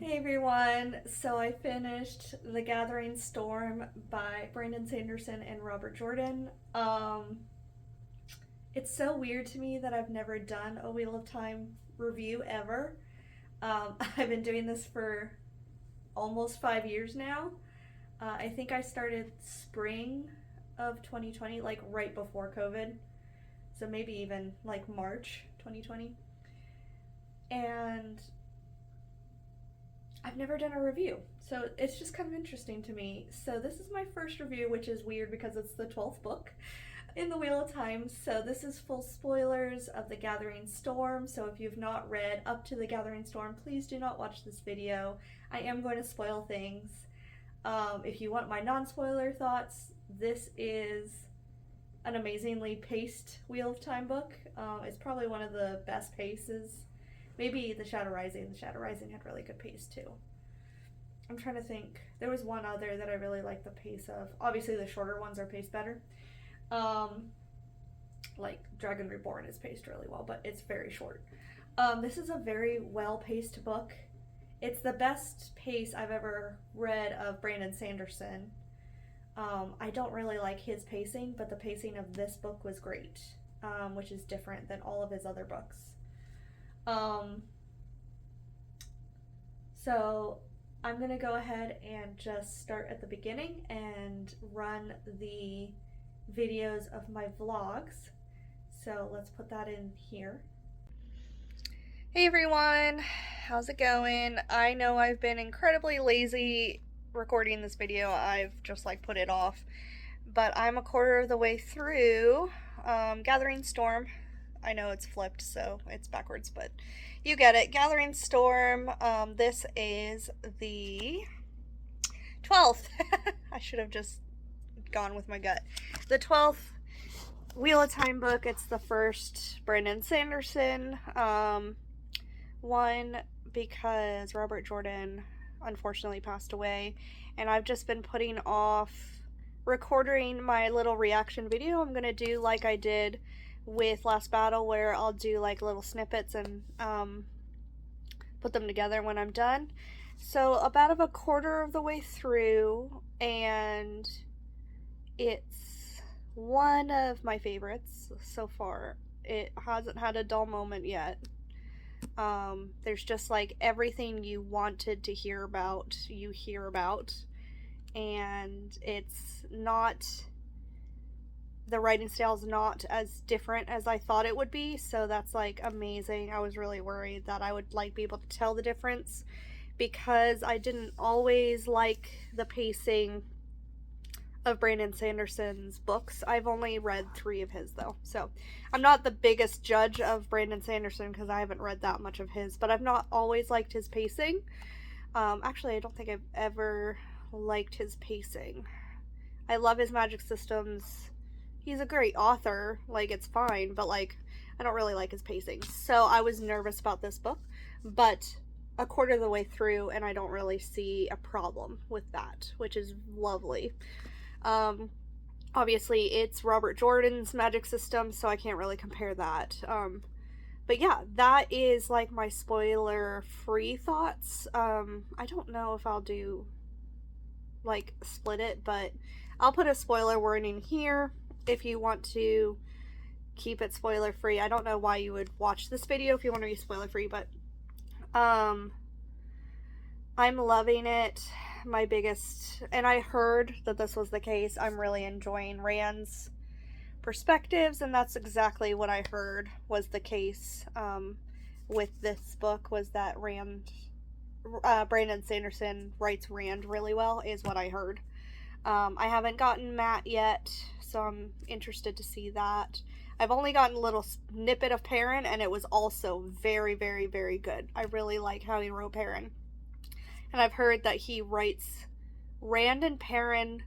Hey everyone, so I finished The Gathering Storm by Brandon Sanderson and Robert Jordan. It's so weird to me that I've never done a Wheel of Time review ever. I've been doing this for almost 5 years now. I think I started spring of 2020, like right before COVID, so maybe even like March 2020. And I've never done a review, so it's just kind of interesting to me. So this is my first review, which is weird because it's the 12th book in the Wheel of Time. So this is full spoilers of The Gathering Storm. So if you've not read up to The Gathering Storm, please do not watch this video. I am going to spoil things. If you want my non-spoiler thoughts, this is an amazingly paced Wheel of Time book. It's probably one of the best paces. Maybe The Shadow Rising. The Shadow Rising had really good pace too. I'm trying to think. There was one other that I really liked the pace of. Obviously, the shorter ones are paced better. Like Dragon Reborn is paced really well, but it's very short. This is a very well-paced book. It's the best pace I've ever read of Brandon Sanderson. I don't really like his pacing, but the pacing of this book was great, which is different than all of his other books. So I'm going to go ahead and just start at the beginning and run the videos of my vlogs. So let's put that in here. Hey everyone, how's it going? I know I've been incredibly lazy recording this video. I've just put it off, but I'm a quarter of the way through Gathering Storm. I know it's flipped, so it's backwards, but you get it. Gathering Storm. This is the 12th. I should have just gone with my gut. The 12th Wheel of Time book. It's the first Brandon Sanderson one, because Robert Jordan unfortunately passed away, and I've just been putting off recording my little reaction video. I'm gonna do like I did with Last Battle, where I'll do little snippets and put them together when I'm done. So about a quarter of the way through, and it's one of my favorites so far. It hasn't had a dull moment yet. There's just everything you wanted to hear about, you hear about, and it's not, the writing style is not as different as I thought it would be, so that's amazing. I was really worried that I would be able to tell the difference, because I didn't always like the pacing of Brandon Sanderson's books. I've only read 3 of his though, so I'm not the biggest judge of Brandon Sanderson because I haven't read that much of his, but I've not always liked his pacing. Actually, I don't think I've ever liked his pacing. I love his magic systems. He's a great author, it's fine, but I don't really like his pacing. So I was nervous about this book, but a quarter of the way through, and I don't really see a problem with that, which is lovely. Obviously it's Robert Jordan's magic system, so I can't really compare that. But yeah, that is my spoiler-free thoughts. I don't know if I'll do split it, but I'll put a spoiler warning here if you want to keep it spoiler free. I don't know why you would watch this video if you want to be spoiler free, but I'm loving it. My biggest, and I heard that this was the case, I'm really enjoying Rand's perspectives, and that's exactly what I heard was the case with this book, was that Brandon Sanderson writes Rand really well, is what I heard. I haven't gotten Matt yet, so I'm interested to see that. I've only gotten a little snippet of Perrin, and it was also very, very, very good. I really like how he wrote Perrin. And I've heard that he writes Rand and Perrin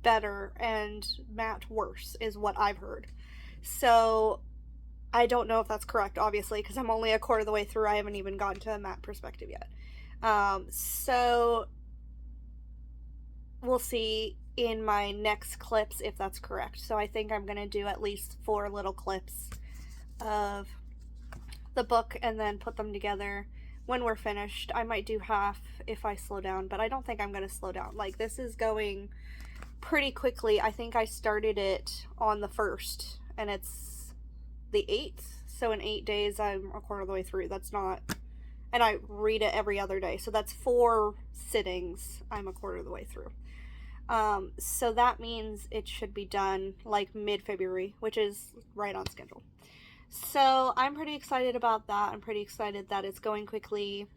better and Matt worse, is what I've heard. So I don't know if that's correct, obviously, because I'm only a quarter of the way through. I haven't even gotten to a Matt perspective yet. So we'll see in my next clips if that's correct. So I think I'm going to do at least 4 little clips of the book and then put them together when we're finished. I might do half if I slow down, but I don't think I'm going to slow down. Like, this is going pretty quickly. I think I started it on the 1st, and it's the 8th. So in 8 days, I'm a quarter of the way through. That's not... And I read it every other day. So that's 4 sittings. I'm a quarter of the way through. So that means it should be done like mid-February, which is right on schedule. So I'm pretty excited about that. I'm pretty excited that it's going quickly.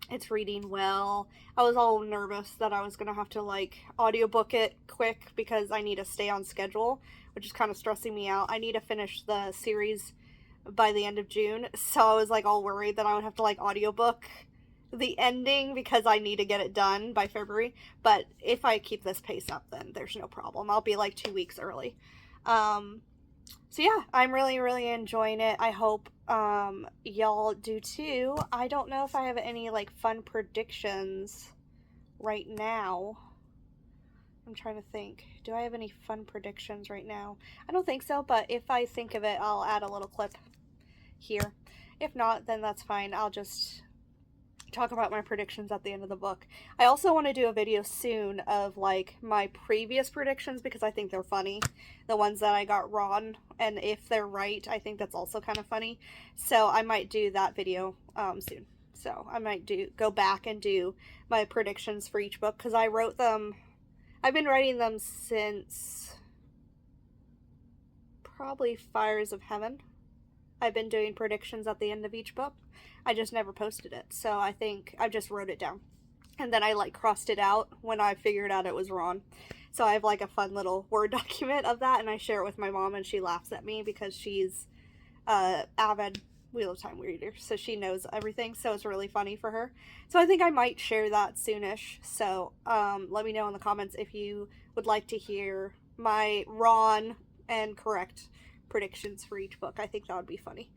It's reading well. I was all nervous that I was going to have to like audiobook it quick because I need to stay on schedule, which is kind of stressing me out. I need to finish the series by the end of June. So I was like all worried that I would have to like audiobook the ending because I need to get it done by February. But if I keep this pace up, then there's no problem. I'll be like 2 weeks early. So yeah, I'm really, really enjoying it. I hope y'all do too. I don't know if I have any like fun predictions right now. I'm trying to think. Do I have any fun predictions right now? I don't think so, but if I think of it, I'll add a little clip here. If not, then that's fine. I'll just talk about my predictions at the end of the book. I also want to do a video soon of like my previous predictions because I think they're funny. The ones that I got wrong, and if they're right, I think that's also kind of funny. So I might do that video soon. So I might go back and do my predictions for each book because I wrote them. I've been writing them since probably Fires of Heaven. I've been doing predictions at the end of each book. I just never posted it. So I think I just wrote it down. And then I like crossed it out when I figured out it was wrong. So I have like a fun little Word document of that, and I share it with my mom, and she laughs at me because she's avid Wheel of Time reader. So she knows everything. So it's really funny for her. So I think I might share that soonish. So let me know in the comments if you would like to hear my wrong and correct predictions for each book. I think that would be funny.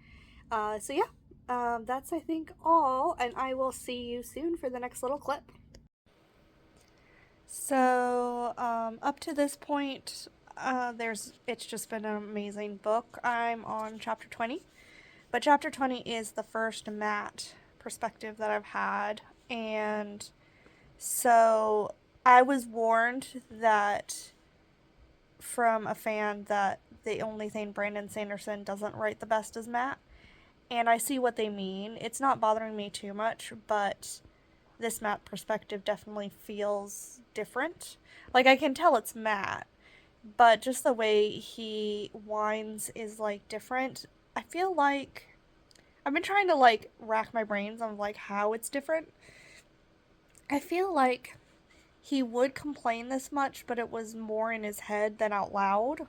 So yeah, that's I think all, and I will see you soon for the next little clip. So up to this point, it's just been an amazing book. I'm on chapter 20, but chapter 20 is the first Matt perspective that I've had, and so I was warned that from a fan that the only thing Brandon Sanderson doesn't write the best is Matt, and I see what they mean. It's not bothering me too much, but this Matt perspective definitely feels different. Like, I can tell it's Matt, but just the way he whines is like different. I feel like I've been trying to like rack my brains on like how it's different. I feel like he would complain this much, but it was more in his head than out loud.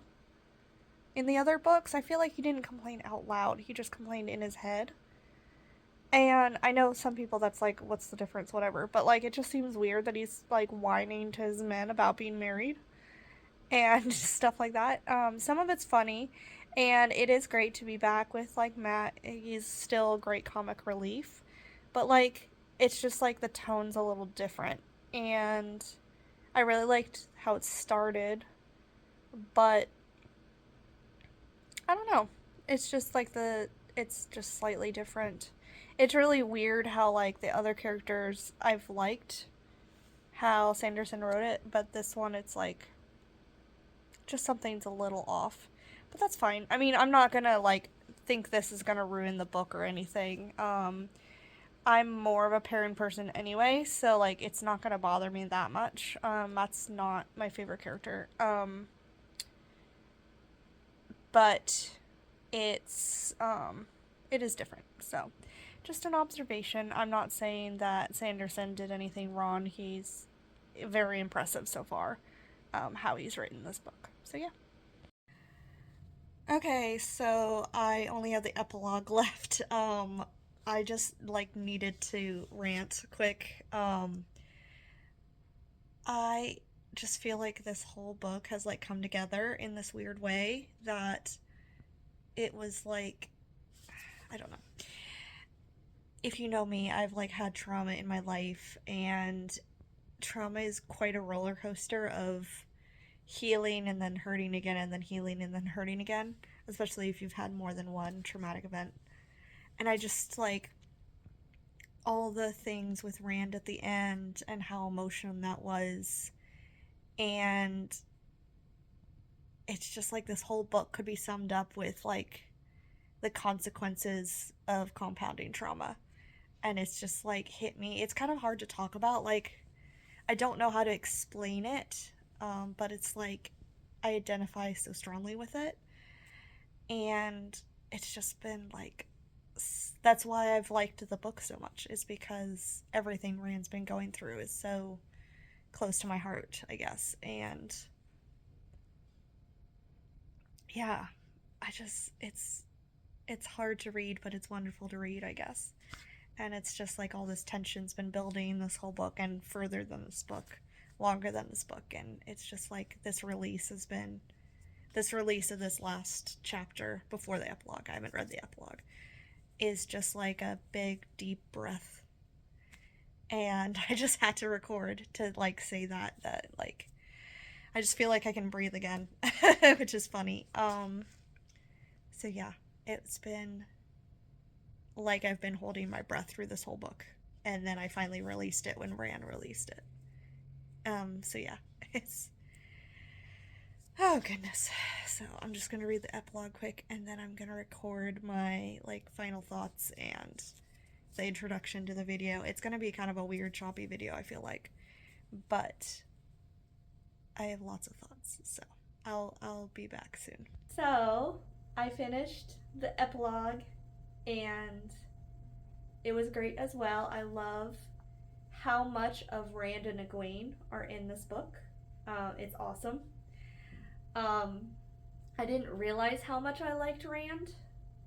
In the other books, I feel like he didn't complain out loud. He just complained in his head. And I know some people that's like, what's the difference, whatever. But like, it just seems weird that he's like whining to his men about being married and stuff like that. Some of it's funny, and it is great to be back with like Matt. He's still great comic relief, but like, it's just like the tone's a little different. And I really liked how it started, but I don't know. It's just like it's just slightly different. It's really weird how like the other characters I've liked how Sanderson wrote it, but this one it's like just something's a little off. But that's fine. I mean, I'm not gonna like think this is gonna ruin the book or anything. I'm more of a Perrin person anyway, so like it's not gonna bother me that much. That's not my favorite character. But it's it is different. So just an observation. I'm not saying that Sanderson did anything wrong. He's very impressive so far, how he's written this book. So yeah. Okay, so I only have the epilogue left. I just like needed to rant quick. I just feel like this whole book has like come together in this weird way that it was like, I don't know. If you know me, I've like had trauma in my life, and trauma is quite a roller coaster of healing and then hurting again and then healing and then hurting again, especially if you've had more than one traumatic event. And I just like all the things with Rand at the end and how emotional that was. And it's just like this whole book could be summed up with like the consequences of compounding trauma. And it's just like hit me. It's kind of hard to talk about. Like, I don't know how to explain it, but it's like I identify so strongly with it. And it's just been like, that's why I've liked the book so much, is because everything Rand's been going through is so close to my heart, I guess. And yeah, I just, it's hard to read, but it's wonderful to read, I guess. And it's just like all this tension's been building this whole book, and further than this book, longer than this book. And it's just like this release of this last chapter before the epilogue, I haven't read the epilogue, is just like a big deep breath. And I just had to record to like say that like I just feel like I can breathe again, which is funny. So yeah, it's been like I've been holding my breath through this whole book, and then I finally released it when Rand released it. So yeah, it's, oh goodness. So I'm just gonna read the epilogue quick, and then I'm gonna record my like final thoughts and the introduction to the video. It's gonna be kind of a weird, choppy video, I feel like, but I have lots of thoughts, so I'll be back soon. So, I finished the epilogue and it was great as well. I love how much of Rand and Egwene are in this book. It's awesome. Um, I didn't realize how much I liked Rand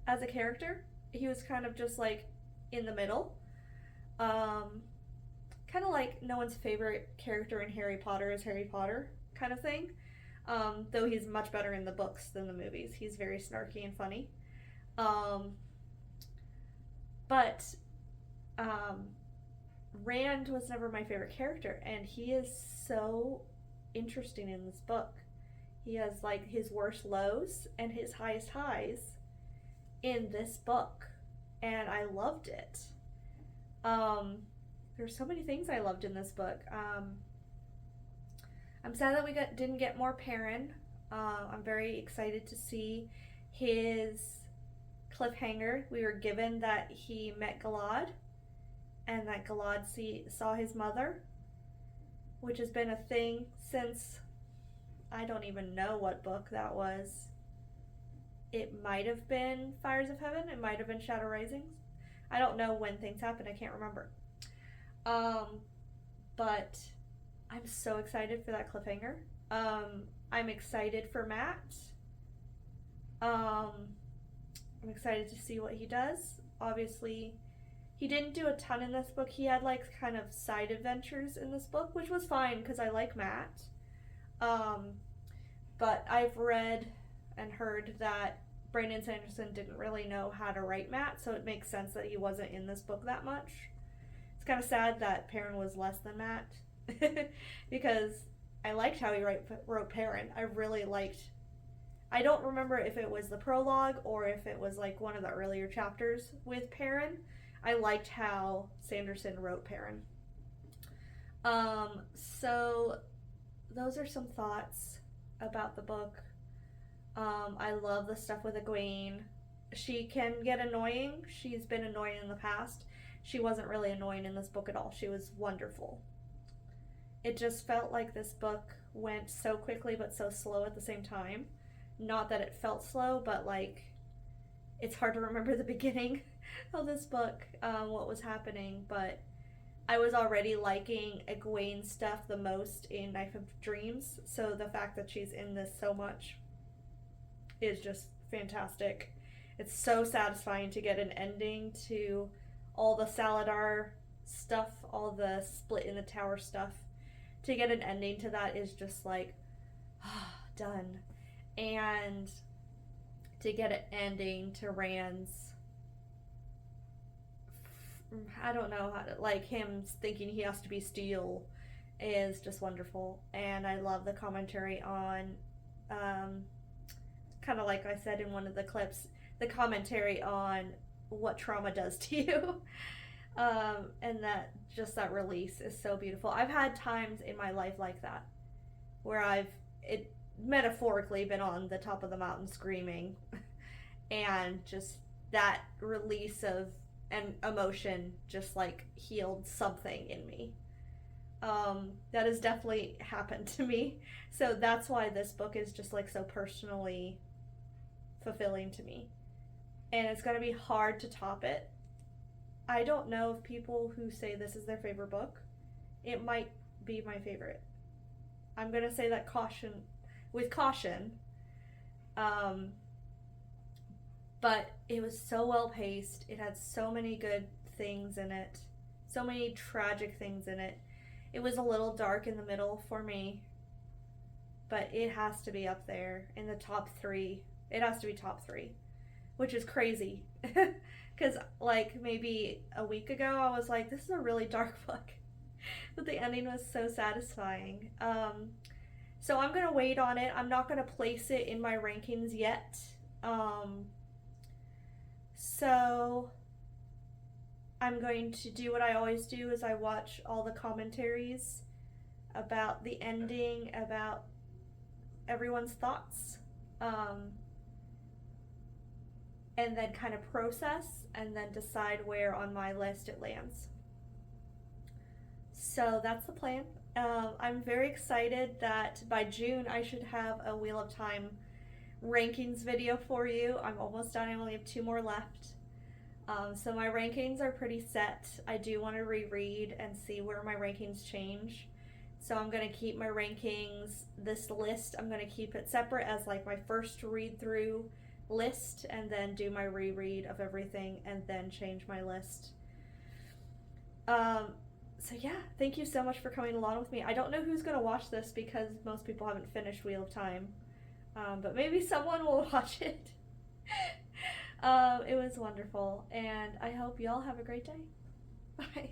as a character. He was kind of just like in the middle. Um, Kind of like no one's favorite character in Harry Potter is Harry Potter kind of thing. Though he's much better in the books than the movies. He's very snarky and funny. Um, but um, Rand was never my favorite character, and he is so interesting in this book. He has like his worst lows and his highest highs in this book, and I loved it. Um, there's so many things I loved in this book. I'm sad that didn't get more Perrin. I'm very excited to see his cliffhanger. We were given that he met Galad and that Galad saw his mother, which has been a thing since I don't even know what book that was. It might have been Fires of Heaven. It might have been Shadow Risings. I don't know when things happen. I can't remember. But I'm so excited for that cliffhanger. I'm excited for Matt. Um, I'm excited to see what he does. Obviously, he didn't do a ton in this book. He had like kind of side adventures in this book, which was fine because I like Matt. Um, but I've read and heard that Brandon Sanderson didn't really know how to write Matt, so it makes sense that he wasn't in this book that much. It's kind of sad that Perrin was less than Matt because I liked how he wrote Perrin. I really liked. I don't remember if it was the prologue or if it was like one of the earlier chapters with Perrin. I liked how Sanderson wrote Perrin. So those are some thoughts about the book. I love the stuff with Egwene. She can get annoying. She's been annoying in the past. She wasn't really annoying in this book at all. She was wonderful. It just felt like this book went so quickly but so slow at the same time. Not that it felt slow, but like it's hard to remember the beginning of this book, what was happening. But I was already liking Egwene's stuff the most in Knife of Dreams, so the fact that she's in this so much is just fantastic. It's so satisfying to get an ending to all the Saladar stuff, all the split in the tower stuff. To get an ending to that is just like, done. And to get an ending to Rand's, I don't know how to, like him thinking he has to be steel is just wonderful. And I love the commentary on, kind of like I said in one of the clips, the commentary on what trauma does to you. And that just that release is so beautiful. I've had times in my life like that where I've it metaphorically been on the top of the mountain screaming, and just that release of an emotion just like healed something in me. That has definitely happened to me. So that's why this book is just like so personally fulfilling to me. And it's going to be hard to top it. I don't know if people who say this is their favorite book, it might be my favorite. I'm going to say that with caution. Um, but it was so well paced. It had so many good things in it, so many tragic things in it. It was a little dark in the middle for me, but it has to be up there in the top three. It has to be top three, which is crazy. Because, like, maybe a week ago, I was like, this is a really dark book. But the ending was so satisfying. So I'm going to wait on it. I'm not going to place it in my rankings yet. Um, so I'm going to do what I always do is I watch all the commentaries about the ending, about everyone's thoughts, um, and then kind of process and then decide where on my list it lands. So that's the plan. I'm very excited that by June I should have a Wheel of Time rankings video for you. I'm almost done. I only have 2 more left. So my rankings are pretty set. I do want to reread and see where my rankings change. So I'm going to keep my rankings, this list, I'm going to keep it separate as like my first read through list, and then do my reread of everything and then change my list. So yeah, thank you so much for coming along with me. I don't know who's going to watch this because most people haven't finished Wheel of Time, but maybe someone will watch it. It was wonderful, and I hope y'all have a great day. Bye.